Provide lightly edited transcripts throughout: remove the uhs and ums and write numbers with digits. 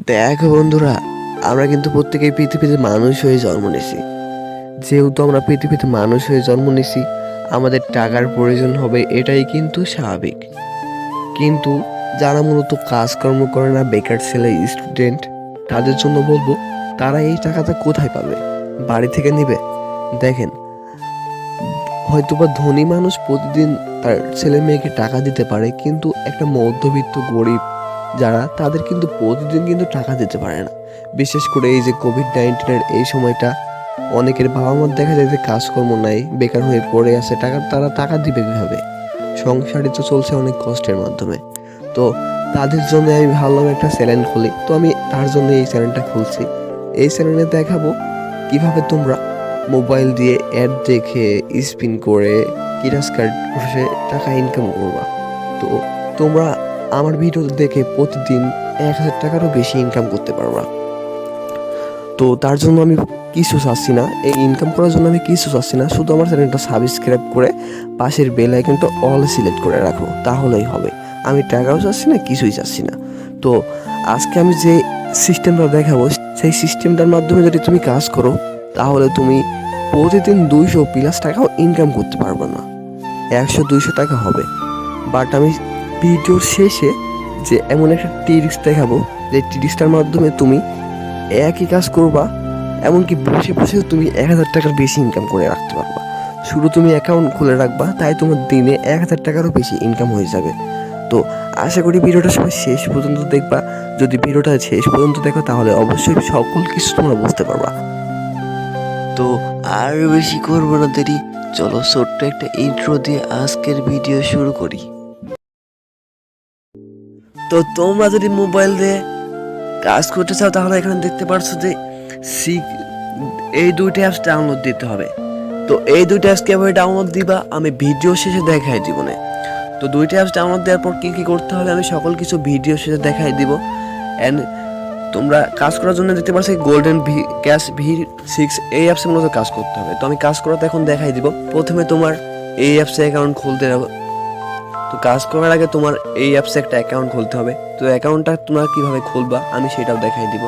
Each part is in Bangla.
দেখো বন্ধুরা, আমরা কিন্তু প্রত্যেকেই পৃথিবীতে মানুষ হয়ে জন্ম নিয়েছি। যেহেতু আমরা পৃথিবীতে মানুষ হয়ে জন্ম নিয়েছি, আমাদের টাকার প্রয়োজন হবে, এটাই কিন্তু স্বাভাবিক। কিন্তু যারা মূলত কাজকর্ম করে না, বেকার ছেলে, স্টুডেন্ট, তাদের জন্য বলবো, তারা এই টাকাটা কোথায় পাবে? বাড়ি থেকে নিবে? দেখেন, হয়তোবা ধনী মানুষ প্রতিদিন তার ছেলে মেয়েকে টাকা দিতে পারে, কিন্তু একটা মধ্যবিত্ত গরিব যারা, তাদের কিন্তু প্রতিদিন কিন্তু টাকা দিতে পারে না। বিশেষ করে এই যে কোভিড-19 এই সময়টা, অনেকের বাবা মার দেখা যায় যে কাজকর্ম নাই, বেকার হয়ে পড়ে আছে, তারা টাকা দিবে কিভাবে? সংসারই তো চলছে অনেক কষ্টের মাধ্যমে। তো তাদের জন্য আমি ভাবলাম একটা চ্যানেল খুলি। তো আমি তার জন্য এই চ্যানেলটা খুলছি। এই চ্যানেলে দেখাবো কিভাবে তোমরা মোবাইল দিয়ে অ্যাড দেখে, স্পিন করে, কিরাস কার্ড ঘষে টাকা ইনকাম করবা। তো তোমরা আমার ভিডিও দেখে প্রতিদিন 1,000 টাকারও বেশি ইনকাম করতে পারবা। তো তার জন্য আমি কিছু চাচ্ছি না, এই ইনকাম করার জন্য আমি কিছু চাচ্ছি না, শুধু আমার চ্যানেলটা সাবস্ক্রাইব করে পাশের বেল আইকনটা অল সিলেক্ট করে রাখো, তাহলেই হবে। আমি টাকাও চাচ্ছি না, কিছুই চাচ্ছি না। তো আজকে আমি যে সিস্টেমটা দেখাবো, সেই সিস্টেমটার মাধ্যমে যদি তুমি কাজ করো, তাহলে তুমি প্রতিদিন 200+ টাকাও ইনকাম করতে পারবে না, 100-200 টাকা হবে। বাট আমি ভিডিওর শেষে যে এমন একটা টিপস দেখাবো, যে টিপসটার মাধ্যমে তুমি একই কাজ করবা, এমনকি বসে বসে তুমি 1,000 টাকার বেশি ইনকাম করে রাখতে পারবা। শুধু তুমি অ্যাকাউন্ট খুলে রাখবা, তাই তোমার দিনে 1,000 টাকারও বেশি ইনকাম হয়ে যাবে। তো আশা করি ভিডিওটা সবাই শেষ পর্যন্ত দেখবা। যদি ভিডিওটা শেষ পর্যন্ত দেখো, তাহলে অবশ্যই সকল কিছু তোমরা বুঝতে পারবা। তো আর বেশি করবো না দেরি, চলো ছোট্ট একটা ইন্ট্রো দিয়ে আজকের ভিডিও শুরু করি। তো তোমরা যদি মোবাইল দিয়ে কাজ করতে চাও, তাহলে এখানে দেখতে পাচ্ছ যে এই দুইটা অ্যাপস ডাউনলোড দিতে হবে। তো এই দুইটা অ্যাপস কিভাবে ডাউনলোড দিবা আমি ভিডিও শেষে দেখাই দিব না। তো দুইটা অ্যাপস ডাউনলোড দেওয়ার পর কী কী করতে হবে আমি সকল কিছু ভিডিও শেষে দেখাই দিব। অ্যান্ড তোমরা কাজ করার জন্য দেখতে পাচ্ছ গোল্ডেন ক্যাশ V6, এই অ্যাপসে মূলত কাজ করতে হবে। তো আমি কাজ করাতে এখন দেখাই দিব। প্রথমে তোমার এই অ্যাপসে অ্যাকাউন্ট খুলতে হবে। তো কাজ করার আগে তোমার এই অ্যাপসে একটা অ্যাকাউন্ট খুলতে হবে। তো অ্যাকাউন্টটা তোমরা কীভাবে খুলবা আমি সেটাও দেখাই দিব।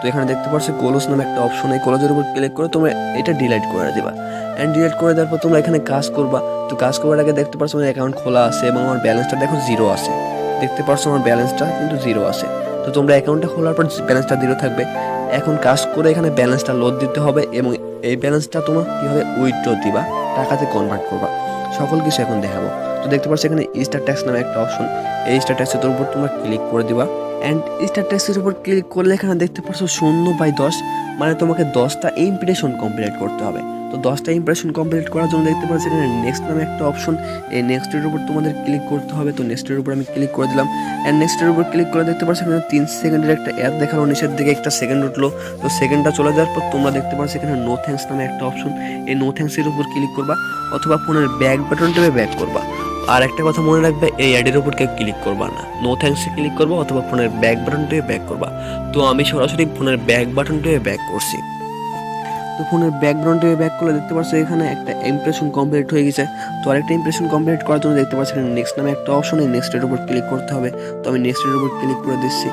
তো এখানে দেখতে পাচ্ছ ক্লোজ নামে একটা অপশন, এই ক্লোজের উপর ক্লিক করে তোমরা এটা ডিলিট করে দেবা। অ্যান্ড ডিলিট করে দেওয়ার পর তোমরা এখানে কাজ করবা। তো কাজ করার আগে দেখতে পাচ্ছ আমার অ্যাকাউন্ট খোলা আছে এবং আমার ব্যালেন্সটা দেখো 0 আছে। দেখতে পাচ্ছ আমার ব্যালেন্সটা কিন্তু 0 আছে। তো তোমরা অ্যাকাউন্টটা খোলার পর ব্যালেন্সটা 0 থাকবে। এখন কাজ করে এখানে ব্যালেন্সটা লোড দিতে হবে এবং এই ব্যালেন্সটা তোমরা কীভাবে উইথড্র দিবা, টাকাতে কনভার্ট করবা, সকল কিছু এখন দেখাবো। তো দেখতে পাচ্ছ এখানে স্টার ট্যাক্স নামে একটা অপশন, এই স্টার ট্যাক্সের উপর তোমরা ক্লিক করে দিবা। অ্যান্ড স্টার ট্যাক্সের উপর ক্লিক করলে এখানে দেখতে পাচ্ছ 0/10, মানে তোমাকে 10টা ইমপ্রেশন কমপ্লিট করতে হবে। তো 10টা ইমপ্রেশন কমপ্লিট করার জন্য দেখতে পাচ্ছ এখানে নেক্সট নামে একটা অপশন, এই নেক্সটের উপর তোমাদের ক্লিক করতে হবে। তো নেক্সটের উপর আমি ক্লিক করে দিলাম। অ্যান্ড নেক্সটের উপর ক্লিক করে দেখতে পাচ্ছ এখানে 3 সেকেন্ডের একটা অ্যাড দেখালো, নিচের দিকে একটা সেকেন্ড উঠলো। তো সেকেন্ডটা চলে যাওয়ার পর তোমরা দেখতে পাচ্ছ এখানে নো থ্যাঙ্কস নামে একটা অপশন, এই নো থ্যাঙ্কসের উপর ক্লিক করবা অথবা ফোনের ব্যাক বাটন টেপে ব্যাক করবা। আর একটা কথা মনে রাখবে, এই অ্যাডের উপর কেউ ক্লিক করবা না, নো থ্যাঙ্কসে ক্লিক করবা অথবা ফোনের ব্যাক বাটনটাকে ব্যাক করবা। তো আমি সরাসরি ফোনের ব্যাক বাটনটাকে ব্যাক করছি। তো ফোনের ব্যাক বাটনটাকে ব্যাক করলে দেখতে পাচ্ছ এখানে একটা ইমপ্রেশন কমপ্লিট হয়ে গেছে। তো আরেকটা ইমপ্রেশন কমপ্লিট করার জন্য দেখতে পাচ্ছি নেক্সট নামে একটা অপশন, এই নেক্সটের উপর ক্লিক করতে হবে। তো আমি নেক্সটের উপর ক্লিক করে দিচ্ছি।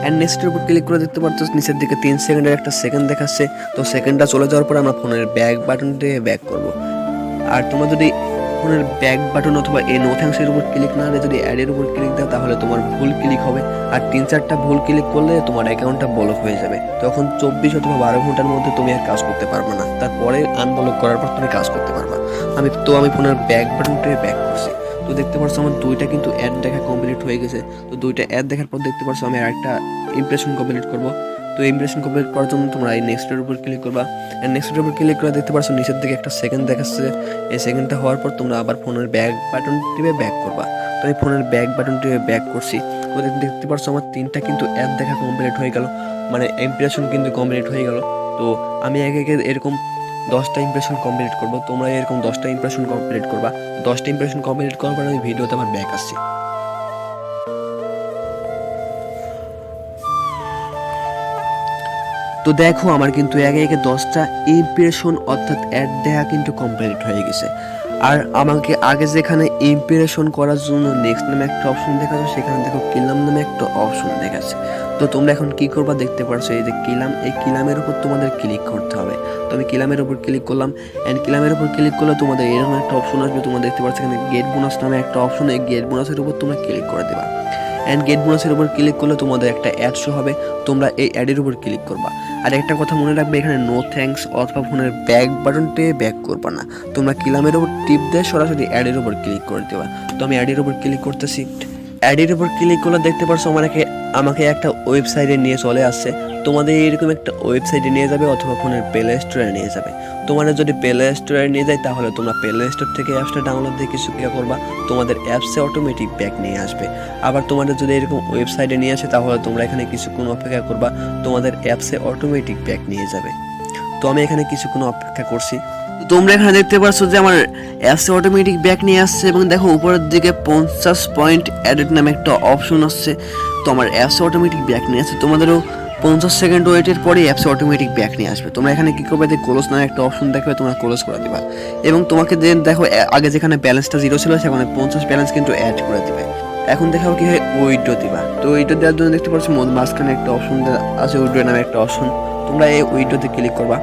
অ্যান্ড নেক্সটের উপর ক্লিক করে দেখতে পাচ্ছ নিচের দিকে 3 সেকেন্ডের একটা সেকেন্ড দেখাচ্ছে। তো সেকেন্ডটা চলে যাওয়ার পর আমরা ফোনের ব্যাক বাটনটাকে ব্যাক করবো। আর তোমরা যদি ফোনের ব্যাক বাটন অথবা এই নো থ্যাঙ্কসের উপর ক্লিক না দিয়ে যদি অ্যাডের উপর ক্লিক দাও, তাহলে তোমার ভুল ক্লিক হবে। আর 3-4টা ভুল ক্লিক করলে তোমার অ্যাকাউন্টটা ব্লক হয়ে যাবে। তখন 24 অথবা 12 ঘন্টার মধ্যে তুমি আর কাজ করতে পারবে না। তারপরে আনব্লক করার পর তুমি কাজ করতে পারবা। আমি ফোনের ব্যাক বাটনটাকে ব্যাক করছি। তো দেখতে পাচ্ছ আমার 2টা কিন্তু অ্যাড দেখা কমপ্লিট হয়ে গেছে। তো 2টা অ্যাড দেখার পর দেখতে পাচ্ছ আমি আরেকটা ইমপ্রেশন কমপ্লিট করবো। তো ইমপ্রেশন কমপ্লিট করার জন্য তোমরা এই নেক্সটের উপর ক্লিক করবা। অ্যান্ড নেক্সটের উপর ক্লিক করে দেখতে পাচ্ছ নিচের দিকে একটা সেকেন্ড দেখাচ্ছে। এই সেকেন্ডটা হওয়ার পর তোমরা আবার ফোনের ব্যাক বাটন টিপে ব্যাক করবা। তো আমি ফোনের ব্যাক বাটন টিপে ব্যাক করছি। তো দেখতে পাচ্ছ আমার 3টা কিন্তু অ্যাড দেখা কমপ্লিট হয়ে গেল, মানে ইমপ্রেশন কিন্তু কমপ্লিট হয়ে গেল। তো আমি একে এরকম 10টা ইমপ্রেশন কমপ্লিট করবো, তোমরা এরকম 10টা ইমপ্রেশন কমপ্লিট করবা। 10টা ইমপ্রেশন কমপ্লিট করার পর আমি ভিডিওতে আমার ব্যাক আসছি। তো দেখো আমার কিন্তু একে 10টা ইমপ্রেশন অর্থাৎ অ্যাড দেখা কিন্তু কমপ্লিট হয়ে গেছে। আর আমাকে আগে যেখানে ইমপ্রেশন করার জন্য নেক্সট নামে একটা অপশন দেখাচ্ছে, সেখানে দেখো কিলাম নামে একটা অপশন দেখাচ্ছে। তো তোমরা এখন কি করবা দেখতে পারছো, এই যে কিলাম, এই কিলামের উপর তোমাদের ক্লিক করতে হবে। তো আমি কিলামের উপর ক্লিক করলাম, অ্যান্ড কিলামের উপর ক্লিক করলে তোমাদের এরকম একটা অপশন আসবে। তোমরা দেখতে পাচ্ছ এখানে গেট বোনাস নামে একটা অপশন, এই গেট বোনাসের উপর তোমরা ক্লিক করে দেবা। অ্যান্ড গেট বোনাসের উপর ক্লিক করলে তোমাদের একটা অ্যাড শো হবে, তোমরা এই অ্যাডের উপর ক্লিক করবা। আর একটা কথা মনে রাখবে, এখানে নো থ্যাঙ্কস অথবা ফোনের ব্যাক বাটনটে ব্যাক করবা না, তোমরা কিলামের উপর টিপ দিয়ে সরাসরি অ্যাডের উপর ক্লিক করে দেবা। তো আমি অ্যাডের উপর ক্লিক করতেছি, অ্যাডের উপর ক্লিক করলে দেখতে পারছো আমাকে একটা ওয়েবসাইটে নিয়ে চলে আসছে। তোমাদের এরকম একটা ওয়েবসাইটে নিয়ে যাবে অথবা ফোনের প্লে স্টোরে নিয়ে যাবে। তোমাদের যদি প্লে স্টোরে নিয়ে যায় তাহলে তোমরা প্লে স্টোর থেকে অ্যাপসটা ডাউনলোড দিয়ে কিছু কী করবা, তোমাদের অ্যাপসে অটোমেটিক ব্যাক নিয়ে আসবে। আবার তোমাদের যদি এরকম ওয়েবসাইটে নিয়ে আসে তাহলে তোমরা এখানে কিছুক্ষণ অপেক্ষা করবা, তোমাদের অ্যাপসে অটোমেটিক ব্যাক নিয়ে যাবে। তো আমি এখানে কিছুক্ষণ অপেক্ষা করছি। তোমরা এখানে দেখতে পাচ্ছ যে আমার অ্যাপসে অটোমেটিক ব্যাক নিয়ে আসছে এবং দেখো উপরের দিকে 50 পয়েন্ট অ্যাডেড নামে একটা অপশন আসছে। তো আমার অ্যাপসে অটোমেটিক ব্যাক নিয়ে আসছে, তোমাদেরও 50 সেকেন্ড ওয়েটের পরে অ্যাপসে অটোমেটিক ব্যাক নিয়ে আসবে। তোমরা এখানে কী করবে, যে ক্লোজ নামে একটা অপশন দেখবে, তোমরা ক্লোজ করে দিবা এবং তোমাকে যে দেখো আগে যেখানে ব্যালেন্সটা 0 ছিল সেখানে 50 ব্যালেন্স কিন্তু অ্যাড করে দিবে। এখন দেখাও কি হয়, উইথড্র দিবা। তো উইথড্র দেওয়ার জন্য দেখতে পাচ্ছ মাঝখানে একটা অপশন আছে, উইথড্র নামে একটা অপশন, তোমরা এই উইথড্রতে ক্লিক করবা।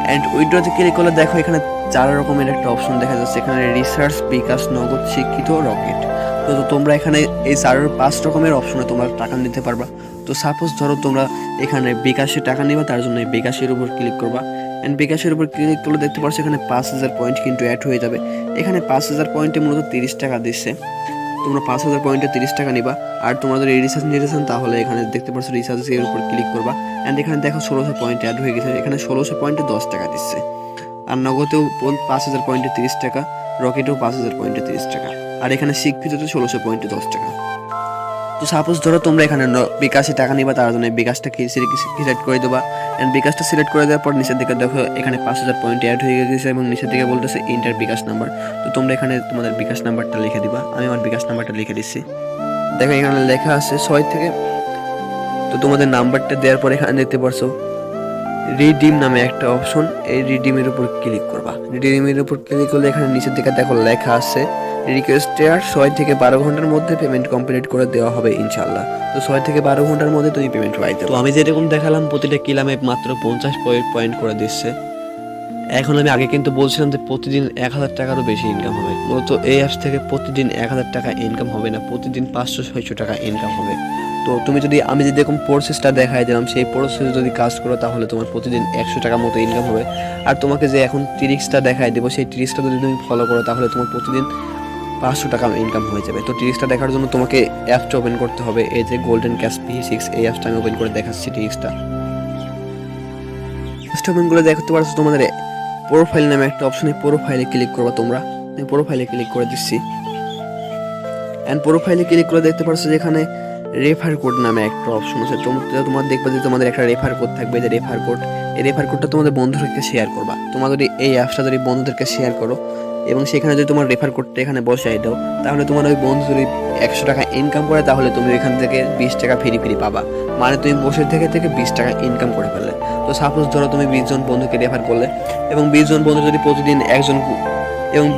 অ্যান্ড উইথড্রতে ক্লিক করলে দেখো এখানে 4 রকমের একটা অপশন দেখা যাচ্ছে, এখানে রিসার্চ, বিকাশ, নগদ, শিক্ষিত, রকেট। তো তোমরা এখানে এই 5 রকমের অপশনে তোমরা টাকা নিতে পারবা। তো সাপোজ ধরো তোমরা এখানে বিকাশে টাকা নিবা, তার জন্য এই বিকাশের উপর ক্লিক করবা। অ্যান্ড বিকাশের উপর ক্লিক করলে দেখতে পাচ্ছ এখানে 5000 পয়েন্ট কিন্তু অ্যাড হয়ে যাবে। এখানে 5000 পয়েন্টে মূলত 30 টাকা দিচ্ছে, তোমরা 5000 পয়েন্টে 30 টাকা নিবা। আর তোমরা যদি রিচার্জ নিতে চান তাহলে এখানে দেখতে পাচ্ছ রিচার্জের উপর ক্লিক করবা। অ্যান্ড এখানে দেখো 1600 পয়েন্ট অ্যাড হয়ে গেছে, এখানে 1600 পয়েন্টে 10 টাকা দিচ্ছে। আর নগদেও 5000 পয়েন্টে 30 টাকা, রকেটেও 5000 পয়েন্টে 30 টাকা, আর এখানে শিক্ষিততে 1600 পয়েন্টে 10 টাকা। তো সাপোজ ধরো তোমরা এখানে বিকাশে টাকা নিবা, তার জন্য বিকাশটা সিলেক্ট করে দেবা। অ্যান্ড বিকাশটা সিলেক্ট করে দেওয়ার পর নিচের দিকে দেখো এখানে 5000 পয়েন্ট অ্যাড হয়ে গেছে এবং নিচের দিকে বলতেছে ইন্টার বিকাশ নাম্বার। তো তোমরা এখানে তোমাদের বিকাশ নাম্বারটা লিখে দিবা, আমি আমার বিকাশ নাম্বারটা লিখে দিচ্ছি। দেখো এখানে লেখা আছে 6 থেকে। তো তোমাদের নাম্বারটা দেওয়ার পর এখানে দেখতে পারছো রিডিম নামে একটা অপশন, এই রিডিমের উপর ক্লিক করবা। রিডিমের উপর ক্লিক করলে এখানে নিচের দিকে দেখো লেখা আছে রিকোয়েস্টের 6 থেকে 12 ঘন্টার মধ্যে পেমেন্ট কমপ্লিট করে দেওয়া হবে ইনশাল্লাহ। তো 6 থেকে 12 ঘন্টার মধ্যে তুমি পেমেন্ট পাইতে। তো আমি যেরকম দেখালাম প্রতিটা কিলামে মাত্র 50 পয়েন্ট করে দিচ্ছে। এখন আমি আগে কিন্তু বলছিলাম যে প্রতিদিন 1000 টাকারও বেশি ইনকাম হবে। মূলত এই অ্যাপস থেকে প্রতিদিন 1000 টাকা ইনকাম হবে না, প্রতিদিন 500-600 টাকা ইনকাম হবে। তো তুমি যদি আমি যদি এরকম প্রসেসটা দেখাই দিলাম, সেই প্রসেসে যদি কাজ করো তাহলে তোমার প্রতিদিন 100 টাকা মতো ইনকাম হবে। আর তোমাকে যে এখন ট্রিক্সটা দেখাই দেবো, সেই ট্রিক্সটা যদি তুমি ফলো করো তাহলে তোমার প্রতিদিন 500 টাকা ইনকাম হয়ে যাবে। তো ট্রিক্সটা দেখার জন্য তোমাকে অ্যাপটা ওপেন করতে হবে, এই যে গোল্ডেন ক্যাশ P6, এই অ্যাপটা আমি ওপেন করে দেখাচ্ছি ট্রিক্সটা। ওপেন করে দেখতে পাচ্ছ তোমাদের প্রোফাইল নামে একটা অপশন, এই প্রোফাইলে ক্লিক করবা। তোমরা প্রোফাইলে ক্লিক করে দিচ্ছি। অ্যান্ড প্রোফাইলে ক্লিক করে দেখতে পাচ্ছ যে এখানে রেফার কোড নামে একটা অপশন আছে। তোমরা দেখবে যে তোমাদের একটা রেফার কোড থাকবে, যে রেফার কোড, এই রেফার কোডটা তোমাদের বন্ধুদেরকে শেয়ার করবা। তোমরা যদি এই অ্যাপসটা যদি বন্ধুদেরকে শেয়ার করো এবং সেখানে যদি তোমার রেফার কোডটা এখানে বসাই দাও, তাহলে তোমার ওই বন্ধু যদি 100 টাকা ইনকাম করে তাহলে তুমি এখান থেকে 20 টাকা ফ্রি পাবা। মানে তুমি বসে থেকে 20 টাকা ইনকাম করে ফেললে। তো সাপোজ ধরো তুমি 20 জন বন্ধুকে রেফার করলে এবং 20 জন বন্ধু যদি প্রতিদিন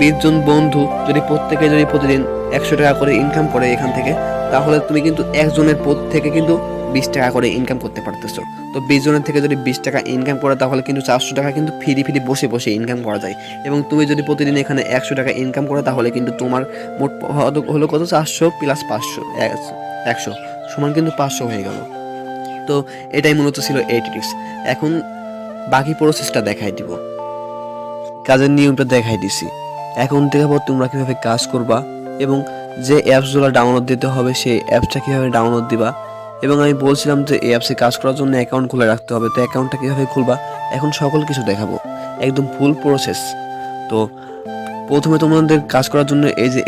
20 জন বন্ধু যদি প্রত্যেকে যদি প্রতিদিন 100 টাকা করে ইনকাম করে এখান থেকে, তাহলে তুমি কিন্তু একজনের থেকে কিন্তু 20 টাকা করে ইনকাম করতে পারতেছো। তো 20 জনের থেকে যদি 20 টাকা ইনকাম করে তাহলে কিন্তু 400 টাকা কিন্তু ফ্রি বসে ইনকাম করা যায়। এবং তুমি যদি প্রতিদিন এখানে 100 টাকা ইনকাম করো তাহলে কিন্তু তোমার মোট হলো কত, 400 প্লাস 500, 100 সমান কিন্তু 500 হয়ে গেল। তো এটাই মূলত ছিল এই ট্রিক্স। এখন বাকি প্রসেসটা দেখাই দিব, কাজের নিয়মটা দেখাই দিছি। এখন থেকে পর তোমরা কীভাবে কাজ করবা এবং যে অ্যাপসগুলো ডাউনলোড দিতে হবে সেই অ্যাপসটা কীভাবে ডাউনলোড দিবা। এবং আমি বলছিলাম যে এই অ্যাপসে কাজ করার জন্য অ্যাকাউন্ট খুলে রাখতে হবে। তো অ্যাকাউন্টটা কীভাবে খুলবা এখন সকল কিছু দেখাবো, একদম ফুল প্রসেস। তো প্রথমে তোমাদের কাজ করার জন্য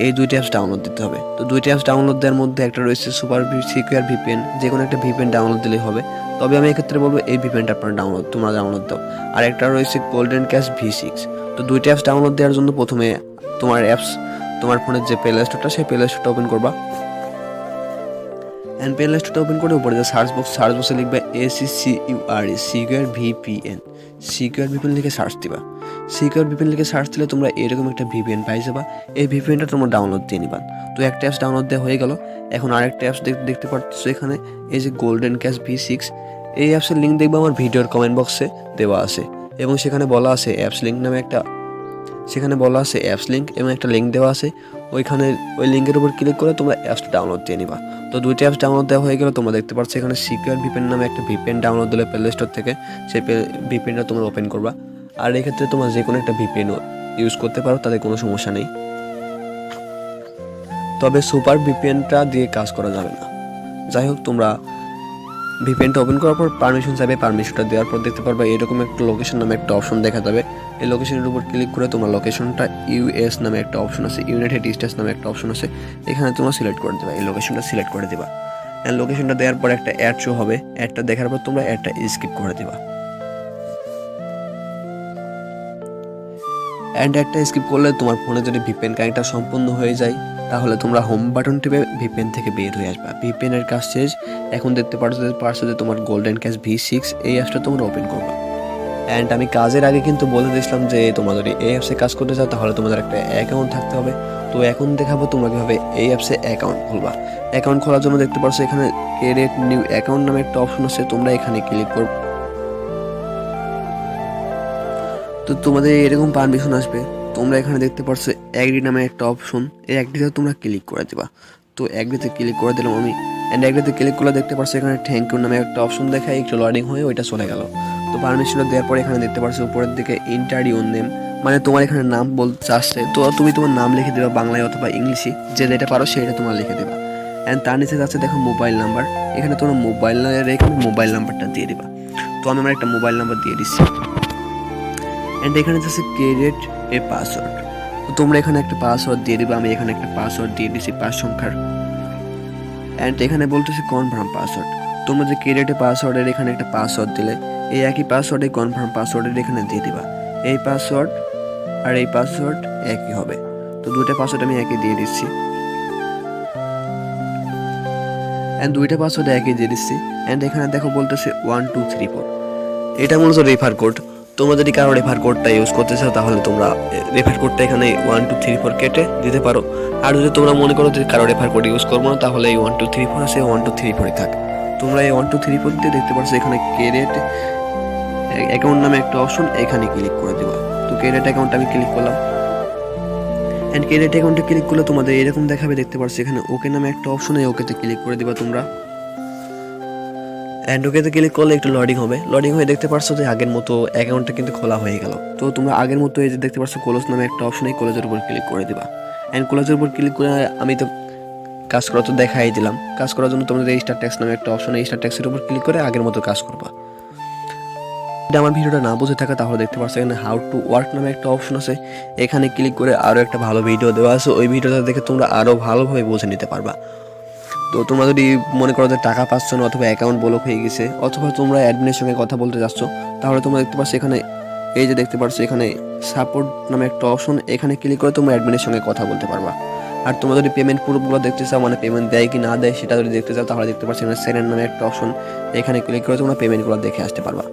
এই 2টি অ্যাপস ডাউনলোড দিতে হবে। তো 2টি অ্যাপস ডাউনলোড দেওয়ার মধ্যে একটা রয়েছে সুপার সিকিউর VPN, যে কোনো একটা VPN ডাউনলোড দিলেই হবে। তবে আমি এক্ষেত্রে বলবো এই VPNটা তোমরা ডাউনলোড দাও। আর একটা রয়েছে গোল্ডেন ক্যাশ V6। তো 2টি অ্যাপস ডাউনলোড দেওয়ার জন্য প্রথমে তোমার ফোনের যে প্লে স্টোরটা, সেই প্লে স্টোরটা ওপেন করবা। অ্যান্ড প্লে স্টোরটা ওপেন করে উপরে যে সার্চ বক্সে লিখবে ACCURE সিকিউর VPN লিখে সার্চ দিবা। সিকিউর ভিপিএন লিখে সার্চ দিলে তোমরা এরকম একটা ভিপিএন পাই যাবা। এই ভিপিএনটা তোমরা ডাউনলোড দিয়ে নিবা। তো একটা অ্যাপস ডাউনলোড দেওয়া হয়ে গেল। এখন আরেকটা অ্যাপস দেখতে পাচ্ছ এখানে, এই যে গোল্ডেন ক্যাশ V6। এই অ্যাপসের লিঙ্ক দেখবো আমার ভিডিওর কমেন্ট বক্সে দেওয়া আছে, এবং সেখানে বলা আছে অ্যাপস লিঙ্ক নামে একটা, সেখানে বলা আছে অ্যাপস লিঙ্ক এবং একটা লিঙ্ক দেওয়া আছে। ওইখানে ওই লিঙ্কের উপর ক্লিক করে তোমরা অ্যাপসটা ডাউনলোড দিয়ে নিবা। তো দুইটা অ্যাপস ডাউনলোড দেওয়া হয়ে গেল। তোমরা দেখতে পাচ্ছ এখানে সিকিউর ভিপিএন নামে একটা ভিপিএন ডাউনলোড দিলে প্লে স্টোর থেকে, সেই ভিপিএনটা তোমরা ওপেন করবা। আর এক্ষেত্রে তোমরা যে কোনো একটা ভিপিএন ইউজ করতে পারো, তাদের কোনো সমস্যা নেই। তবে সুপার ভিপিএনটা দিয়ে কাজ করা যাবে না। যাই হোক, তোমরা ভিপিএনটা ওপেন করার পর পারমিশন চাইবে, পারমিশনটা দেওয়ার পর দেখতে পারবে এরকম একটা লোকেশন নামে একটা অপশন দেখা যাবে। এই লোকেশনের উপর ক্লিক করে তোমরা লোকেশনটা ইউএস নামে একটা অপশন আছে, ইউনাইটেড স্টেটস নামে একটা অপশন আছে, এখানে তোমরা সিলেক্ট করে দেবা, এই লোকেশনটা সিলেক্ট করে দেবা। অ্যান্ড লোকেশনটা দেওয়ার পর একটা অ্যাড শো হবে, অ্যাডটা দেখার পর তোমরা অ্যাডটা স্কিপ করে দেবা। অ্যান্ড অ্যাডটা স্কিপ করলে তোমার ফোনে যদি ভিপিএন কানেক্টটা সম্পূর্ণ হয়ে যায়, তাহলে তোমরা হোম বাটন টিপে ভিপিএন থেকে বের হয়ে আসবা। ভিপিএনের কাজ শেষ। এখন দেখতে পারছো যে তোমার গোল্ডেন ক্যাশ V6 এই অ্যাপসটা তোমরা ওপেন করবা। অ্যান্ড আমি কাজের আগে কিন্তু বলে দিয়েছিলাম যে তোমরা যদি এই অ্যাপসে কাজ করতে চাও তাহলে তোমাদের একটা অ্যাকাউন্ট থাকতে হবে। তো এখন দেখাবো তোমরা কীভাবে এই অ্যাপসে অ্যাকাউন্ট খুলবা। অ্যাকাউন্ট খোলার জন্য দেখতে পারছো এখানে ক্রিয়েট নিউ অ্যাকাউন্ট নামে একটা অপশন আছে, তোমরা এখানে ক্লিক করবে। তো তোমাদের এরকম পারমিশন আসবে। তোমরা এখানে দেখতে পারছো অ্যাগ্রি নামে একটা অপশন, এই অ্যাগ্রিতে তোমরা ক্লিক করে দেবা। তো অ্যাগ্রিতে ক্লিক করে দিলাম আমি। অ্যান্ড অ্যাগ্রিতে ক্লিক করলে দেখতে পারছো এখানে থ্যাংক ইউ নামে একটা অপশন দেখায়, একটু লোডিং হয়ে ওইটা চলে গেল। তো পারমিশনটা দেওয়ার পরে এখানে দেখতে পারছো উপরের দিকে এন্টার ইউর নেম, মানে তোমার এখানে নাম বলতে আসছে। তো তুমি তোমার নাম লিখে দেবা, বাংলায় অথবা ইংলিশে, যে যেটা পারো সেটা তোমরা লিখে দেবা। অ্যান্ড তার নিচে যাচ্ছে দেখো মোবাইল নাম্বার, এখানে তোমরা মোবাইল নাম্বারটা দিয়ে দিবা। তো আমি আমার একটা মোবাইল নাম্বার দিয়ে দিচ্ছি। অ্যান্ড এখানে যাচ্ছে ক্রিয়েট এ পাসওয়ার্ড, তো তোমরা এখানে একটা পাসওয়ার্ড দিয়ে দিবা। আমি এখানে একটা পাসওয়ার্ড দিয়ে দিচ্ছি 5 সংখ্যার। অ্যান্ড এখানে বলতেছি কনফার্ম পাসওয়ার্ড। তোমরা যে ক্রিয়েট এ পাসওয়ার্ডের এখানে একটা পাসওয়ার্ড দিলে, এই একই পাসওয়ার্ডে কনফার্ম পাসওয়ার্ডের এখানে দিয়ে দিবা। এই পাসওয়ার্ড আর এই পাসওয়ার্ড একই হবে। তো দুইটা পাসওয়ার্ড আমি একই দিয়ে দিচ্ছি। অ্যান্ড দুইটা পাসওয়ার্ড একই দিয়ে দিচ্ছি। অ্যান্ড এখানে দেখো বলতেছে 1 2 3 4, এটা মূলত রেফার কোড। তোমরা যদি কারো রেফার কোডটা ইউজ করতে চাও তাহলে তোমরা রেফার কোডটা এখানে 1 2 3 4 কেটে দিতে পারো। আর যদি তোমরা মনে করো যে কারো রেফার কোড ইউজ করবো না, তাহলে এই 1 2 3 4 আছে, 1 2 3 4 থাক। তোমরা এই 1 2 3 4 দিয়ে দেখতে পারছো এখানে ক্রিয়েট অ্যাকাউন্ট নামে একটা অপশন, এখানে ক্লিক করে দেবা। তো ক্রিয়েট অ্যাকাউন্ট আমি ক্লিক করলাম। অ্যান্ড ক্রিয়েট অ্যাকাউন্টে ক্লিক করলে তোমাদের এরকম দেখাবে, দেখতে পারছো এখানে ওকে নামে একটা অপশন, এই ওকেতে ক্লিক করে দিবা তোমরা। অ্যান্ড ওকেতে ক্লিক করলে একটু লোডিং হবে। লোডিং হয়ে দেখতে পারছো যে আগের মতো অ্যাকাউন্টটা কিন্তু খোলা হয়ে গেল। তো তোমরা আগের মতো এই যে দেখতে পারছো ক্লোজ নামে একটা অপশন, এই ক্লোজের উপর ক্লিক করে দিবা। অ্যান্ড ক্লোজের উপর ক্লিক করে আমি তো কাজ করা তো দেখাই দিলাম। কাজ করার জন্য তোমাদের এই স্টার ট্যাক্স নামে একটা অপশন, এই স্টার ট্যাক্সের উপর ক্লিক করে আগের মতো কাজ করবা। যদি আমার ভিডিওটা না বুঝে থাকে তাহলে দেখতে পাচ্ছ এখানে হাউ টু ওয়ার্ক নামে একটা অপশন আছে, এখানে ক্লিক করে আরও একটা ভালো ভিডিও দেওয়া আছে, ওই ভিডিওটা দেখে তোমরা আরও ভালোভাবে বুঝে নিতে পারবা। তো তোমরা যদি মনে করো যে টাকা পাচ্ছ না, অথবা অ্যাকাউন্ট ব্লক হয়ে গেছে, অথবা তোমরা অ্যাডমিনের সঙ্গে কথা বলতে যাচ্ছ, তাহলে তোমরা দেখতে পাচ্ছ এখানে এই যে দেখতে পাচ্ছ এখানে সাপোর্ট নামে একটা অপশন, এখানে ক্লিক করে তোমরা অ্যাডমিনের সঙ্গে কথা বলতে পারবা। আর তোমরা যদি পেমেন্ট প্রুফগুলো দেখতে চাও, মানে পেমেন্ট দেয় কি না দেয় সেটা যদি দেখতে চাও, তাহলে দেখতে পাচ্ছ এখানে সেন্ড নামে একটা অপশন, এখানে ক্লিক করে তোমরা পেমেন্টগুলো দেখে আসতে পারবা।